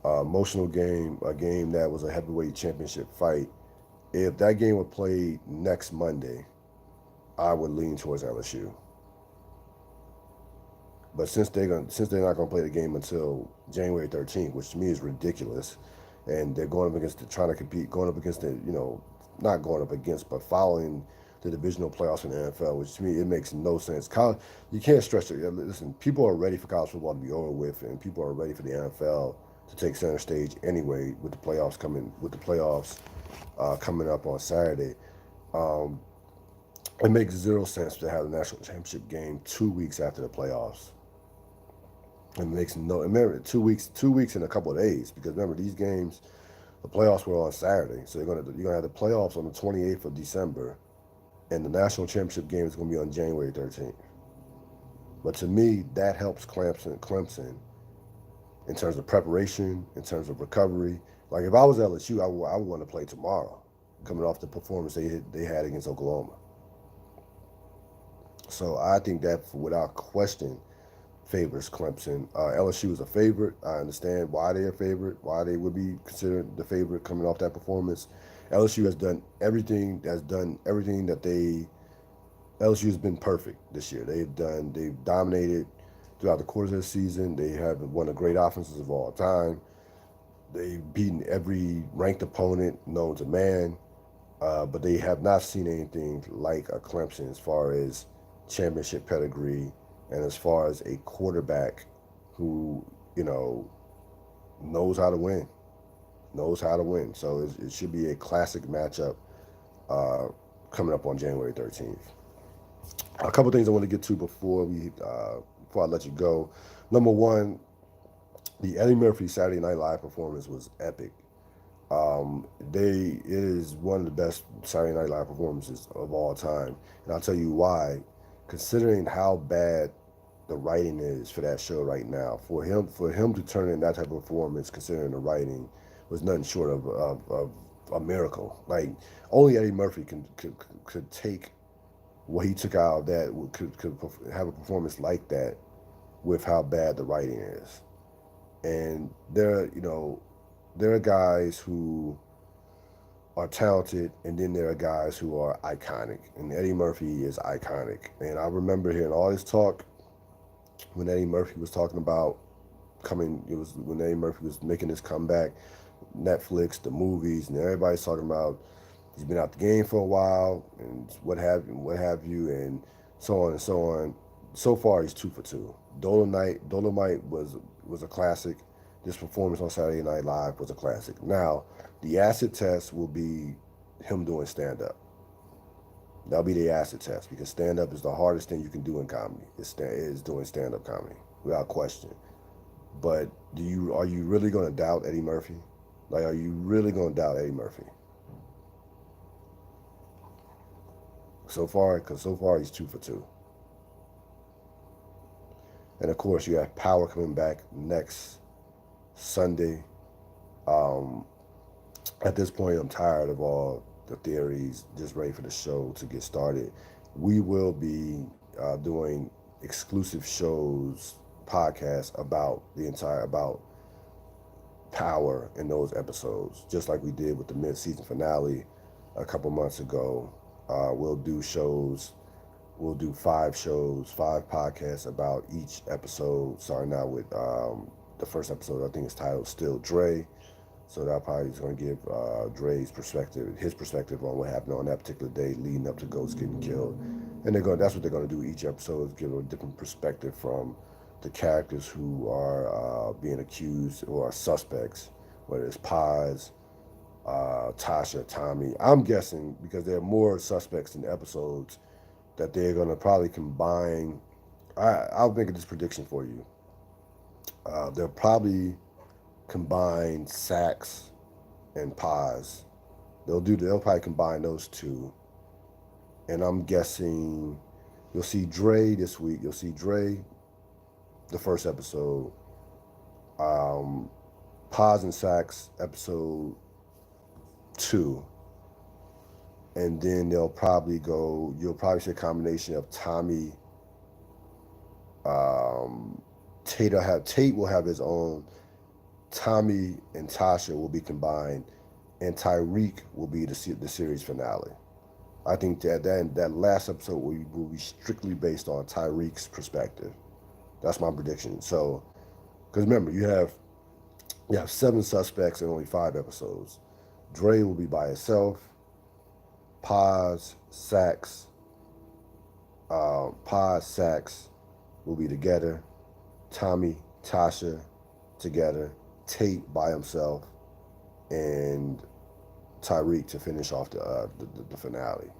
Speaker 1: emotional game, a game that was a heavyweight championship fight. If that game were played next Monday, I would lean towards LSU. But since they're not gonna play the game until January 13th, which to me is ridiculous, and they're going up against trying to compete, going up against not going up against, but following the divisional playoffs in the NFL, which to me it makes no sense. You can't stretch it. Listen, people are ready for college football to be over with, and people are ready for the NFL to take center stage anyway with the playoffs coming up on Saturday. It makes zero sense to have the national championship game 2 weeks after the playoffs. It makes no. Remember, 2 weeks in a couple of days because remember these games, the playoffs were on Saturday, so you're gonna have the playoffs on the 28th of December, and the national championship game is gonna be on January 13th. But to me, that helps Clemson in terms of preparation, in terms of recovery. Like if I was LSU, I would want to play tomorrow, coming off the performance they had against Oklahoma. So I think that without question favors Clemson. LSU is a favorite. I understand why they're a favorite, why they would be considered the favorite coming off that performance. LSU has done everything. LSU has been perfect this year. They've dominated throughout the course of the season. They have one of the great offenses of all time. They've beaten every ranked opponent known to man, but they have not seen anything like a Clemson as far as championship pedigree and as far as a quarterback who, knows how to win. So it should be a classic matchup coming up on January 13th. A couple things I want to get to before I let you go. Number one, the Eddie Murphy Saturday Night Live performance was epic. It is one of the best Saturday Night Live performances of all time, and I'll tell you why. Considering how bad the writing is for that show right now, for him to turn in that type of performance, considering the writing, was nothing short of a miracle. Like only Eddie Murphy could take what he took out of that, could have a performance like that with how bad the writing is. And there are guys who are talented, and then there are guys who are iconic. And Eddie Murphy is iconic. And I remember hearing all this talk when Eddie Murphy was talking about when Eddie Murphy was making his comeback. Netflix, the movies, and everybody's talking about he's been out the game for a while and what have you, and so on and so on. So far, he's 2 for 2. Dolomite was a classic. This performance on Saturday Night Live was a classic. Now, the acid test will be him doing stand up. That'll be the acid test because stand up is the hardest thing you can do in comedy. Is doing stand up comedy without question. But are you really going to doubt Eddie Murphy? Like, are you really going to doubt Eddie Murphy? Because so far he's 2 for 2. And of course, you have Power coming back next Sunday. Um, at this point, I'm tired of all the theories, just ready for the show to get started. We will be doing exclusive shows, podcasts about Power in those episodes, just like we did with the mid-season finale a couple months ago. We'll do shows. We'll do 5 shows, 5 podcasts about each episode. Starting out with the first episode, I think it's titled "Still Dre." So that probably is going to give Dre's perspective, his perspective on what happened on that particular day, leading up to Ghost getting killed. And that's what they're going to do each episode, is give a different perspective from the characters who are being accused or are suspects, whether it's Paz, Tasha, Tommy. I'm guessing because there are more suspects in the episodes that they're going to probably combine. I'll make this prediction for you. They'll probably combine Sax and Paz. They'll probably combine those two. And I'm guessing you'll see Dre this week. You'll see Dre the first episode. Paz and Sax episode 2. And then you'll probably see a combination of Tommy, Tate will have his own. Tommy and Tasha will be combined, and Tyreek will be the series finale. I think that last episode will be strictly based on Tyreek's perspective. That's my prediction. So, because remember, you have 7 suspects and only 5 episodes. Dre will be by himself. Paz, Sax will be together. Tommy, Tasha together. Tate by himself, and Tyreek to finish off the finale.